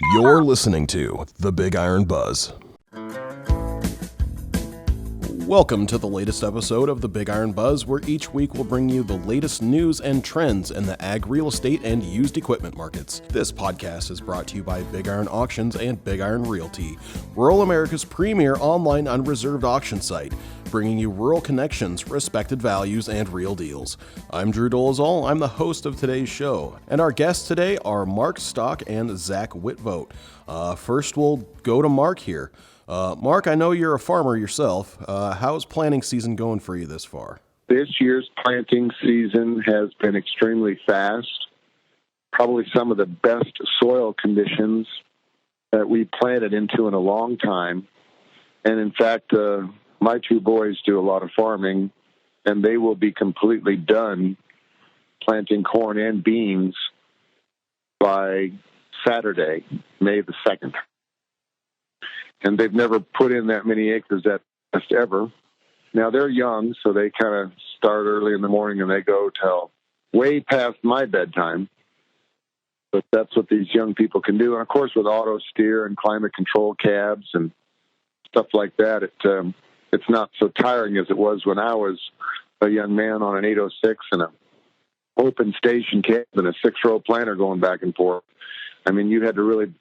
You're listening to the BigIron Buzz. Welcome to the latest episode of the BigIron Buzz, where each week we'll bring you the latest news and trends in the ag, real estate, and used equipment markets. This podcast is brought to you by BigIron Auctions and BigIron Realty, rural America's premier online unreserved auction site, bringing you rural connections, respected values, and real deals. I'm Drew Dolezal. I'm the host of today's show, and our guests today are Mark Stock and Zack Witt. First, we'll go to Mark here. Mark, I know you're a farmer yourself. How's planting season going for you this far? This year's planting season has been extremely fast. Probably some of the best soil conditions that we planted into in a long time. And in fact, my two boys do a lot of farming, and they will be completely done planting corn and beans by Saturday, May the 2nd. And they've never put in that many acres at best ever. Now, they're young, so they kind of start early in the morning and they go till way past my bedtime. But that's what these young people can do. And, of course, with auto steer and climate control cabs and stuff like that, it's not so tiring as it was when I was a young man on an 806 and an open station cab and a 6-row planter going back and forth. I mean, you had to really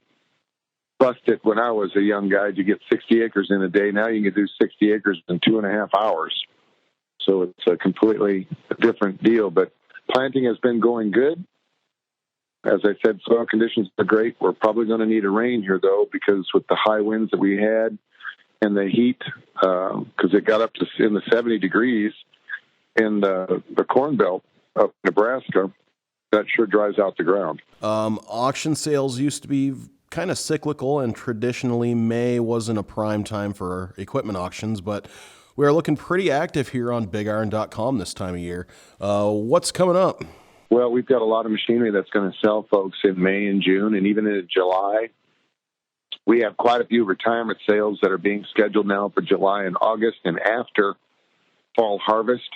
bust it when I was a young guy to get 60 acres in a day. Now you can do 60 acres in 2.5 hours. So it's a completely different deal. But planting has been going good. As I said, soil conditions are great. We're probably going to need a rain here, though, because with the high winds that we had and the heat, because it got up to in the 70 degrees in the Corn Belt of Nebraska, that sure dries out the ground. Auction sales used to be kind of cyclical, and traditionally May wasn't a prime time for equipment auctions, but we're looking pretty active here on BigIron.com this time of year. What's coming up? Well, we've got a lot of machinery that's going to sell, folks, in May and June, and even in July. We have quite a few retirement sales that are being scheduled now for July and August and after fall harvest.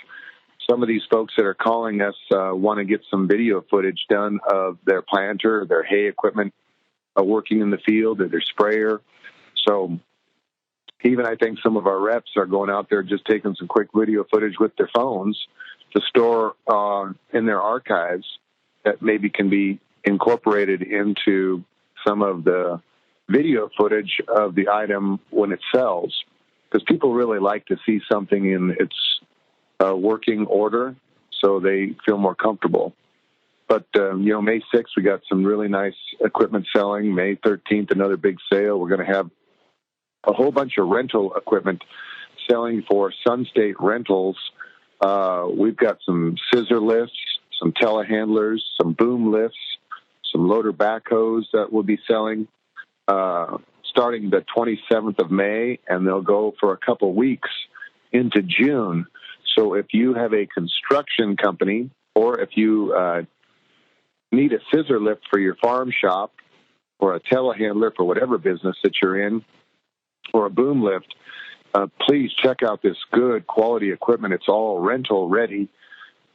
Some of these folks that are calling us want to get some video footage done of their planter, their hay equipment, working in the field, or their sprayer. So even I think some of our reps are going out there just taking some quick video footage with their phones to store in their archives that maybe can be incorporated into some of the video footage of the item when it sells. Because people really like to see something in its working order so they feel more comfortable. But, May 6th, we got some really nice equipment selling. May 13th, another big sale. We're going to have a whole bunch of rental equipment selling for Sun State Rentals. We've got some scissor lifts, some telehandlers, some boom lifts, some loader backhoes that we'll be selling starting the 27th of May, and they'll go for a couple weeks into June. So if you have a construction company or if you need a scissor lift for your farm shop or a telehandler for whatever business that you're in or a boom lift, please check out this good quality equipment. It's all rental ready,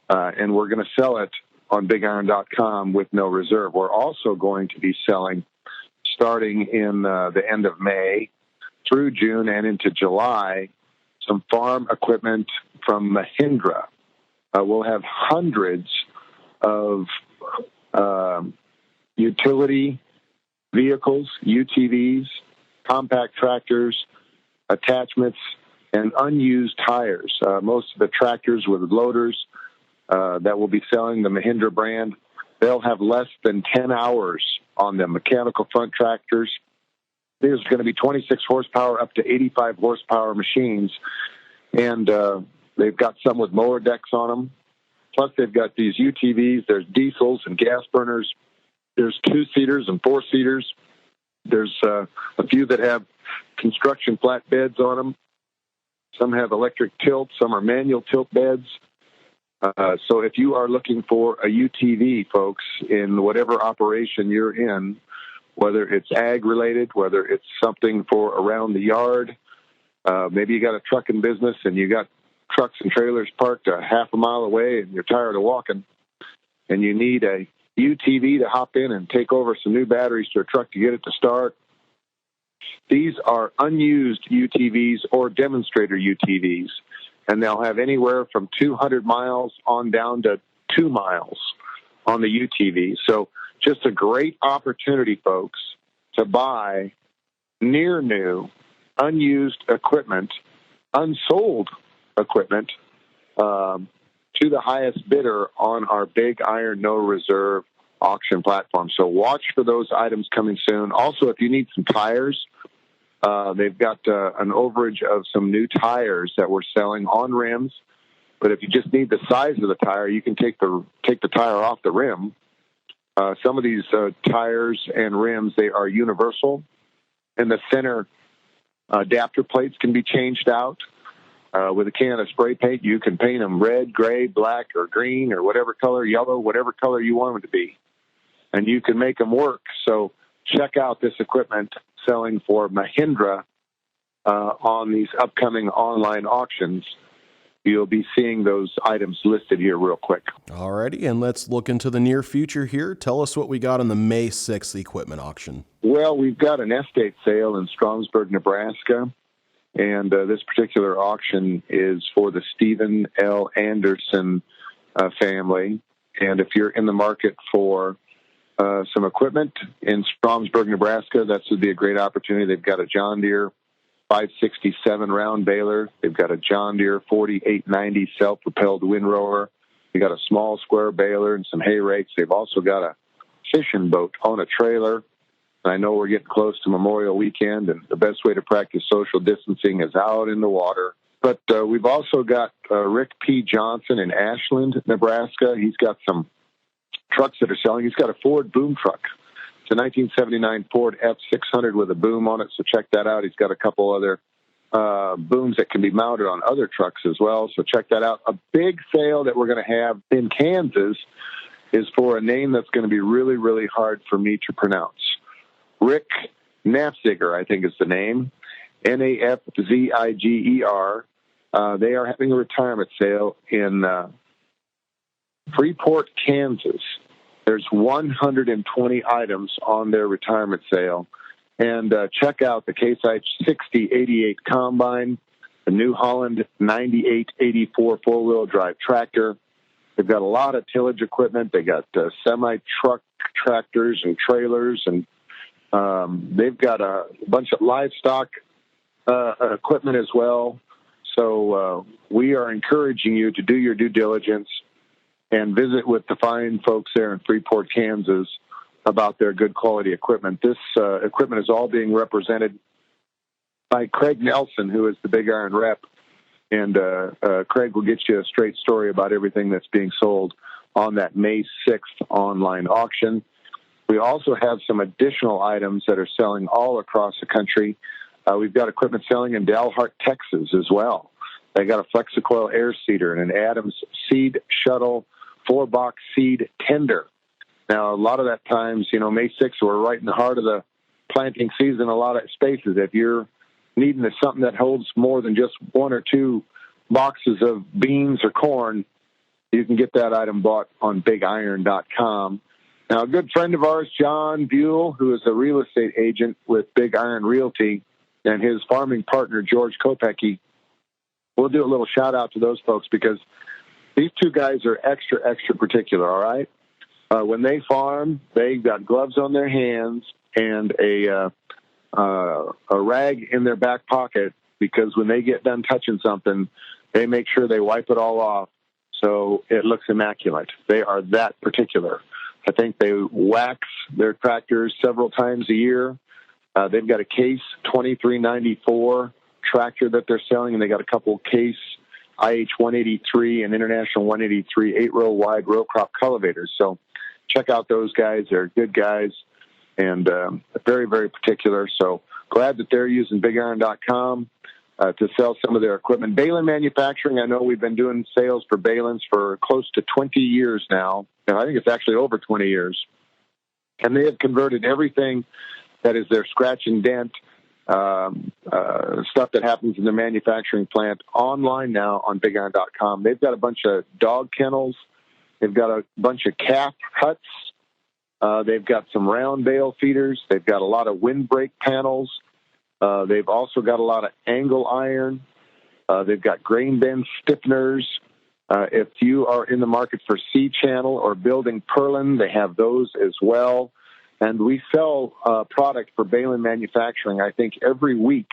and we're going to sell it on BigIron.com with no reserve. We're also going to be selling, starting in the end of May through June and into July, some farm equipment from Mahindra. We'll have hundreds of utility vehicles, UTVs, compact tractors, attachments, and unused tires. Most of the tractors with loaders that will be selling the Mahindra brand, they'll have less than 10 hours on them. Mechanical front tractors, there's going to be 26 horsepower up to 85 horsepower machines, and they've got some with mower decks on them. Plus, they've got these UTVs. There's diesels and gas burners. There's 2-seaters and 4-seaters. There's a few that have construction flatbeds on them. Some have electric tilt. Some are manual tilt beds. So if you are looking for a UTV, folks, in whatever operation you're in, whether it's ag-related, whether it's something for around the yard, maybe you got a trucking business and you got trucks and trailers parked a half a mile away and you're tired of walking, and you need a UTV to hop in and take over some new batteries to a truck to get it to start. These are unused UTVs or demonstrator UTVs, and they'll have anywhere from 200 miles on down to 2 miles on the UTV. So just a great opportunity, folks, to buy near new, unused equipment, unsold equipment, to the highest bidder on our BigIron No Reserve auction platform. So watch for those items coming soon. Also, if you need some tires, they've got an overage of some new tires that we're selling on rims. But if you just need the size of the tire, you can take the tire off the rim. Some of these tires and rims, they are universal, and the center adapter plates can be changed out. With a can of spray paint, you can paint them red, gray, black, or green, or whatever color, yellow, whatever color you want them to be. And you can make them work. So check out this equipment selling for Mahindra on these upcoming online auctions. You'll be seeing those items listed here real quick. Alrighty, and let's look into the near future here. Tell us what we got on the May 6th equipment auction. Well, we've got an estate sale in Stromsburg, Nebraska. And this particular auction is for the Stephen L. Anderson family. And if you're in the market for some equipment in Stromsburg, Nebraska, that would be a great opportunity. They've got a John Deere 567 round baler. They've got a John Deere 4890 self-propelled windrower. They've got a small square baler and some hay rakes. They've also got a fishing boat on a trailer. I know we're getting close to Memorial Weekend, and the best way to practice social distancing is out in the water. But we've also got Rick P. Johnson in Ashland, Nebraska. He's got some trucks that are selling. He's got a Ford boom truck. It's a 1979 Ford F600 with a boom on it, so check that out. He's got a couple other booms that can be mounted on other trucks as well, so check that out. A big sale that we're going to have in Kansas is for a name that's going to be really, really hard for me to pronounce. Rick Nafziger, I think is the name, Nafziger. They are having a retirement sale in Freeport, Kansas. There's 120 items on their retirement sale. And check out the Case IH 6088 Combine, the New Holland 9884 four-wheel drive tractor. They've got a lot of tillage equipment. They got semi-truck tractors and trailers, and they've got a bunch of livestock equipment as well. So we are encouraging you to do your due diligence and visit with the fine folks there in Freeport, Kansas, about their good quality equipment. This equipment is all being represented by Craig Nelson, who is the BigIron rep. And Craig will get you a straight story about everything that's being sold on that May 6th online auction. We also have some additional items that are selling all across the country. We've got equipment selling in Dalhart, Texas as well. They got a Flexicoil air seeder and an Adams seed shuttle 4-box seed tender. Now, a lot of that times, May 6th, we're right in the heart of the planting season, a lot of spaces. If you're needing something that holds more than just 1 or 2 boxes of beans or corn, you can get that item bought on BigIron.com. Now, a good friend of ours, John Buell, who is a real estate agent with BigIron Realty, and his farming partner, George Kopecky, we'll do a little shout-out to those folks because these two guys are extra, extra particular, all right? When they farm, they've got gloves on their hands and a rag in their back pocket because when they get done touching something, they make sure they wipe it all off so it looks immaculate. They are that particular. I think they wax their tractors several times a year. They've got a Case 2394 tractor that they're selling, and they got a couple Case IH 183 and International 183 8-row wide row crop cultivators. So check out those guys. They're good guys and very, very particular. So glad that they're using BigIron.com to sell some of their equipment. Balin Manufacturing, I know we've been doing sales for balins for close to 20 years now. And I think it's actually over 20 years. And they have converted everything that is their scratch and dent stuff that happens in their manufacturing plant online now on BigIron.com. They've got a bunch of dog kennels. They've got a bunch of calf huts They've got some round bale feeders. They've got a lot of windbreak panels. They've also got a lot of angle iron. They've got grain bend stiffeners. If you are in the market for C-channel or building purlin, they have those as well. And we sell product for baling manufacturing, I think, every week.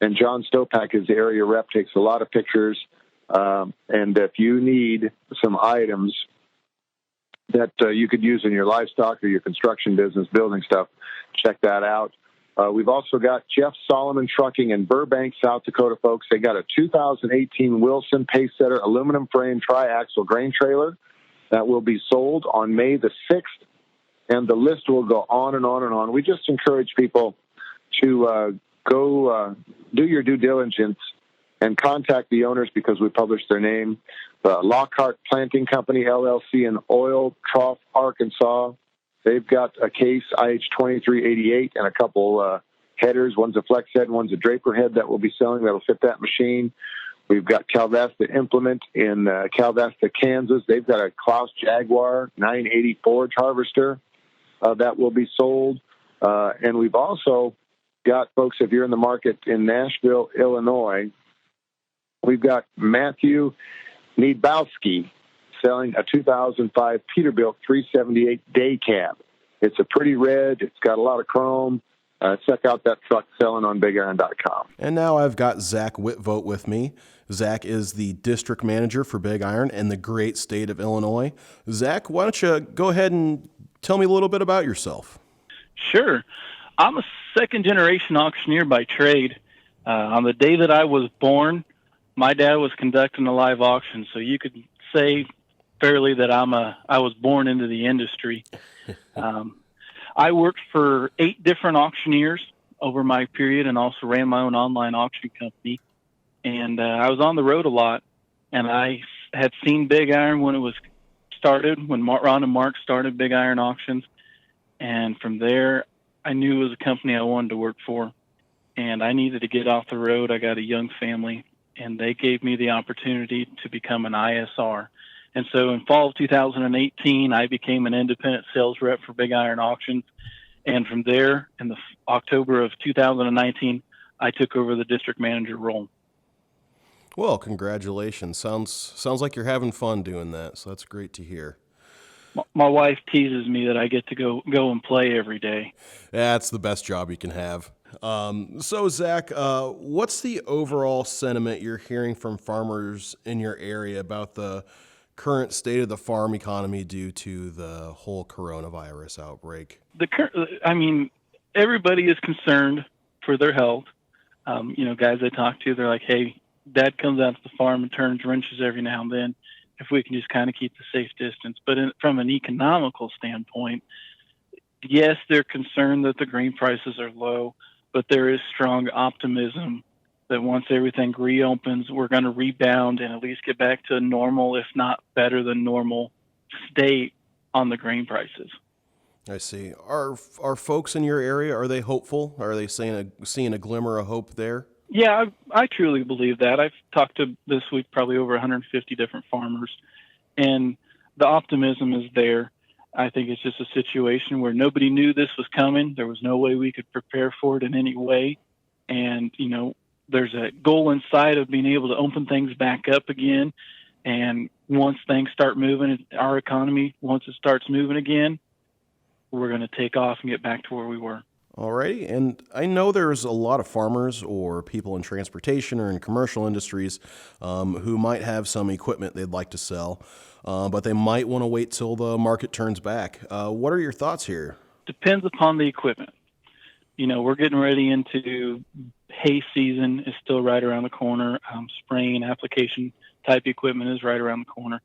And John Stopak, as the area rep, takes a lot of pictures. And if you need some items that you could use in your livestock or your construction business, building stuff, check that out. We've also got Jeff Solomon Trucking in Burbank, South Dakota, folks. They got a 2018 Wilson Pacesetter aluminum frame triaxle grain trailer that will be sold on May the 6th, and the list will go on and on and on. We just encourage people to go do your due diligence and contact the owners because we publish their name. Lockhart Planting Company, LLC in Oil Trough, Arkansas. They've got a case IH2388 and a couple headers. One's a flex head, one's a draper head that we'll be selling that'll fit that machine. We've got Calvesta Implement in Calvesta, Kansas. They've got a Klaus Jaguar 980 forage harvester that will be sold. And we've also got, folks, if you're in the market in Nashville, Illinois, we've got Matthew Niedbowski selling a 2005 Peterbilt 378 day cab. It's a pretty red. It's got a lot of chrome. Check out that truck selling on BigIron.com. And now I've got Zack Witt with me. Zack is the district manager for BigIron in the great state of Illinois. Zack, why don't you go ahead and tell me a little bit about yourself? Sure. I'm a second-generation auctioneer by trade. On the day that I was born, my dad was conducting a live auction, so you could say fairly that I was born into the industry. I worked for 8 different auctioneers over my period and also ran my own online auction company. And I was on the road a lot, and I had seen BigIron when it was started, when Ron and Mark started BigIron Auctions. And from there, I knew it was a company I wanted to work for. And I needed to get off the road. I got a young family, and they gave me the opportunity to become an ISR. And so in fall of 2018, I became an independent sales rep for BigIron Auctions. And from there, in the October of 2019, I took over the district manager role. Well, congratulations. Sounds like you're having fun doing that, so that's great to hear. My wife teases me that I get to go and play every day. That's the best job you can have. So, Zack, what's the overall sentiment you're hearing from farmers in your area about the current state of the farm economy due to the whole coronavirus outbreak? Everybody is concerned for their health. Guys I talk to, they're like, hey, Dad comes out to the farm and turns wrenches every now and then. If we can just kind of keep the safe distance. But from an economical standpoint, yes, they're concerned that the grain prices are low, but there is strong optimism that once everything reopens, we're going to rebound and at least get back to a normal, if not better than normal, state on the grain prices. I see. Are folks in your area, are they hopeful? Are they seeing a glimmer of hope there? Yeah, I truly believe that. I've talked to this week probably over 150 different farmers, and the optimism is there. I think it's just a situation where nobody knew this was coming. There was no way we could prepare for it in any way. And, there's a goal inside of being able to open things back up again. And once things start moving, our economy, once it starts moving again, we're going to take off and get back to where we were. All right. And I know there's a lot of farmers or people in transportation or in commercial industries who might have some equipment they'd like to sell, but they might want to wait till the market turns back. What are your thoughts here? Depends upon the equipment. We're getting ready into hay season is still right around the corner. Spraying application type equipment is right around the corner.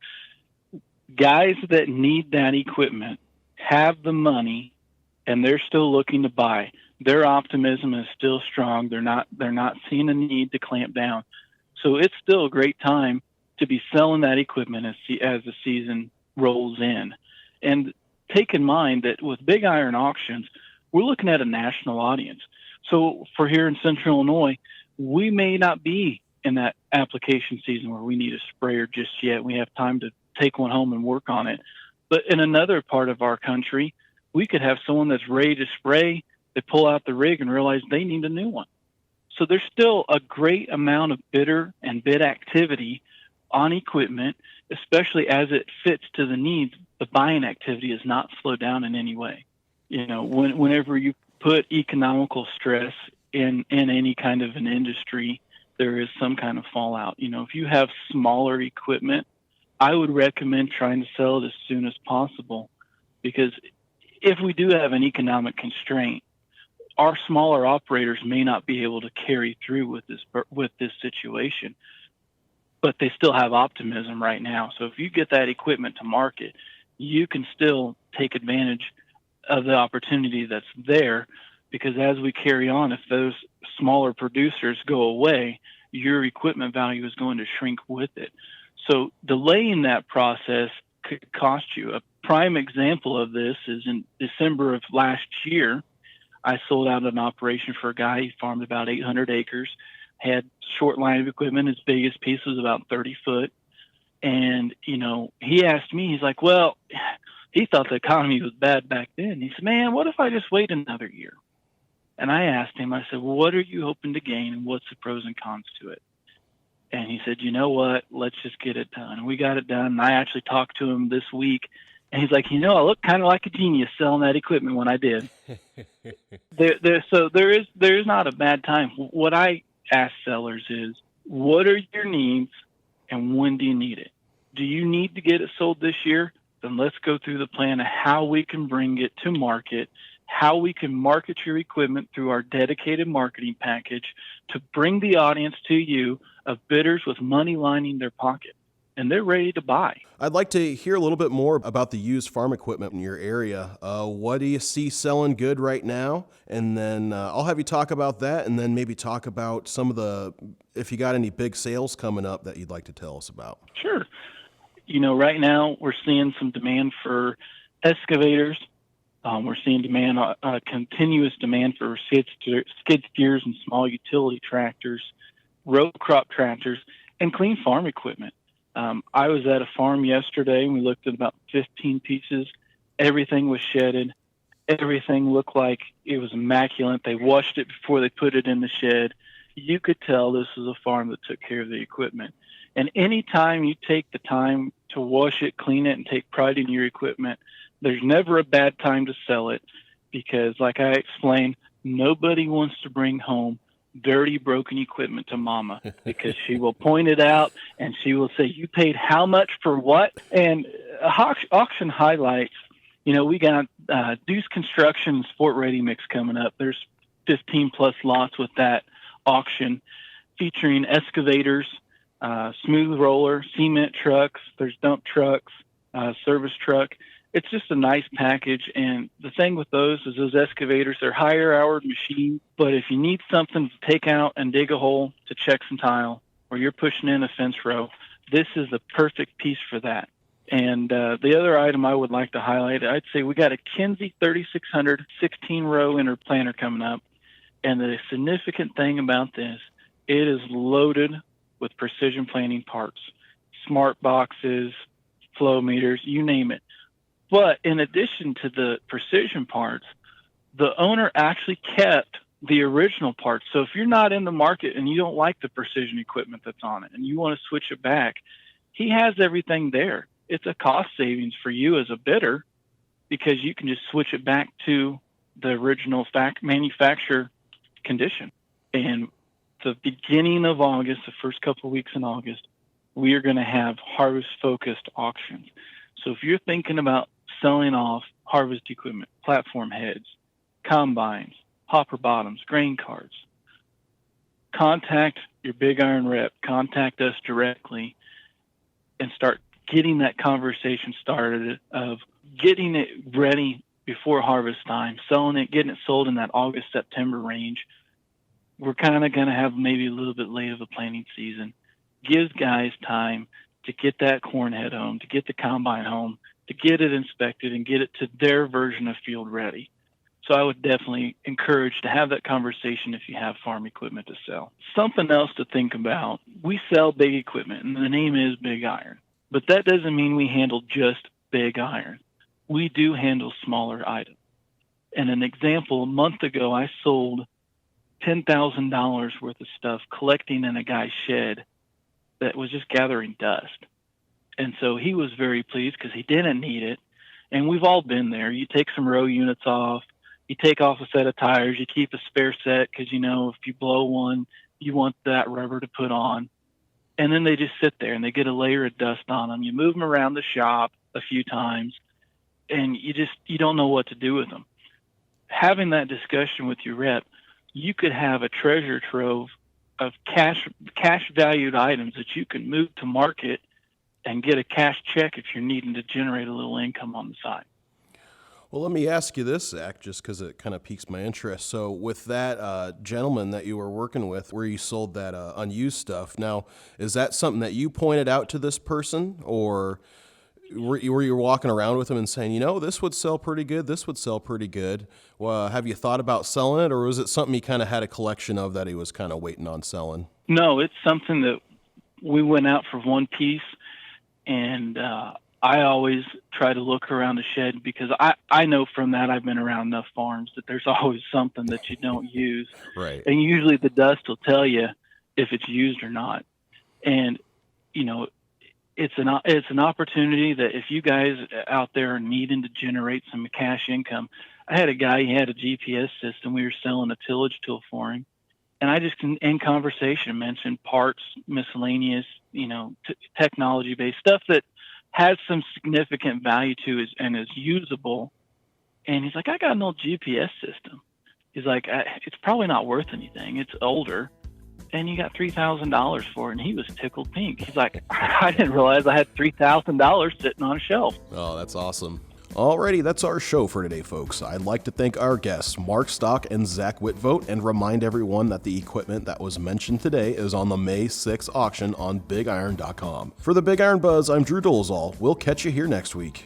Guys that need that equipment have the money, and they're still looking to buy. Their optimism is still strong. They're not seeing a need to clamp down. So it's still a great time to be selling that equipment as the season rolls in. And take in mind that with BigIron Auctions, we're looking at a national audience. So for here in Central Illinois, we may not be in that application season where we need a sprayer just yet. We have time to take one home and work on it. But in another part of our country, We could have someone that's ready to spray, they pull out the rig and realize they need a new one. So there's still a great amount of bidder and bid activity on equipment, especially as it fits to the needs. The buying activity is not slowed down in any way. Whenever you put economical stress in any kind of an industry, there is some kind of fallout. If you have smaller equipment, I would recommend trying to sell it as soon as possible, because if we do have an economic constraint, our smaller operators may not be able to carry through with this situation, but they still have optimism right now. So if you get that equipment to market, you can still take advantage of the opportunity that's there, because as we carry on, if those smaller producers go away, your equipment value is going to shrink with it. So delaying that process could cost you. A prime example of this is in December of last year, I sold out an operation for a guy. He farmed about 800 acres, had short line of equipment. His biggest piece was about 30 foot. And, he asked me, he's like, well, he thought the economy was bad back then. He said, man, what if I just wait another year? And I asked him, I said, well, what are you hoping to gain and what's the pros and cons to it? And he said, you know what, let's just get it done. And we got it done. And I actually talked to him this week. And he's like, I look kind of like a genius selling that equipment when I did. So there is not a bad time. What I ask sellers is, what are your needs and when do you need it? Do you need to get it sold this year? Then let's go through the plan of how we can bring it to market, how we can market your equipment through our dedicated marketing package to bring the audience to you of bidders with money lining their pocket, and they're ready to buy. I'd like to hear a little bit more about the used farm equipment in your area. What do you see selling good right now? And then I'll have you talk about that, and then maybe talk about if you got any big sales coming up that you'd like to tell us about. Sure. Right now we're seeing some demand for excavators. We're seeing continuous demand for skid steers and small utility tractors, row crop tractors, and clean farm equipment. I was at a farm yesterday and we looked at about 15 pieces. Everything was shedded. Everything looked like it was immaculate. They washed it before they put it in the shed. You could tell this was a farm that took care of the equipment. And anytime you take the time to wash it, clean it, and take pride in your equipment, there's never a bad time to sell it, because like I explained, nobody wants to bring home dirty, broken equipment to mama, because she will point it out and she will say, you paid how much for what? And auction highlights, we got Deuce Construction Sport Ready Mix coming up. There's 15 plus lots with that auction featuring excavators, smooth roller, cement trucks, there's dump trucks, service truck. It's just a nice package. And the thing with those is those excavators, they're higher hour machines, but if you need something to take out and dig a hole to check some tile, or you're pushing in a fence row, this is the perfect piece for that. And the other item I would like to highlight, I'd say we got a Kinsey 3600 16-row interplanter coming up. And the significant thing about this, it is loaded with precision planting parts, smart boxes, flow meters, you name it. But in addition to the precision parts, the owner actually kept the original parts. So if you're not in the market and you don't like the precision equipment that's on it and you want to switch it back, he has everything there. It's a cost savings for you as a bidder, because you can just switch it back to the original manufacturer condition. And the beginning of August, the first couple of weeks in August, we are going to have harvest-focused auctions. So if you're thinking about selling off harvest equipment, platform heads, combines, hopper bottoms, grain carts, contact your BigIron rep, contact us directly, and start getting that conversation started of getting it ready before harvest time, selling it, getting it sold in that August, September range. We're kind of going to have maybe a little bit late of a planting season. Gives guys time to get that corn head home, to get the combine home, to get it inspected and get it to their version of field ready. So I would definitely encourage to have that conversation if you have farm equipment to sell. Something else to think about, we sell big equipment, and the name is BigIron. But that doesn't mean we handle just big iron. We do handle smaller items. And an example, a month ago, I sold $10,000 worth of stuff collecting in a guy's shed that was just gathering dust. And so he was very pleased because he didn't need it. And we've all been there. You take some row units off, you take off a set of tires, you keep a spare set because, you know, if you blow one, you want that rubber to put on. And then they just sit there and they get a layer of dust on them. You move them around the shop a few times and you don't know what to do with them. Having that discussion with your rep, you could have a treasure trove of cash valued items that you can move to market and get a cash check if you're needing to generate a little income on the side. Well, let me ask you this, Zach, just because it kind of piques my interest. So with that gentleman that you were working with where you sold that unused stuff, now, is that something that you pointed out to this person, or were you walking around with him and saying, you know, this would sell pretty good, this would sell pretty good? Well, have you thought about selling it, or was it something he kind of had a collection of that he was kind of waiting on selling? No, it's something that we went out for one piece, and I always try to look around the shed because I know from that, I've been around enough farms that there's always something that you don't use. Right. And usually the dust will tell you if it's used or not. And, you know, it's an opportunity that if you guys out there are needing to generate some cash income. I had a guy, he had a GPS system. We were selling a tillage tool for him. And I just, in conversation, mentioned parts, miscellaneous, you know, technology-based stuff that has some significant value to it and is usable. And he's like, I got an old GPS system. He's like, it's probably not worth anything. It's older. And you got $3,000 for it. And he was tickled pink. He's like, I didn't realize I had $3,000 sitting on a shelf. Oh, that's awesome. Alrighty, that's our show for today, folks. I'd like to thank our guests, Mark Stock and Zack Witt, and remind everyone that the equipment that was mentioned today is on the May 6th auction on BigIron.com. For the Big Iron Buzz, I'm Drew Dolezal. We'll catch you here next week.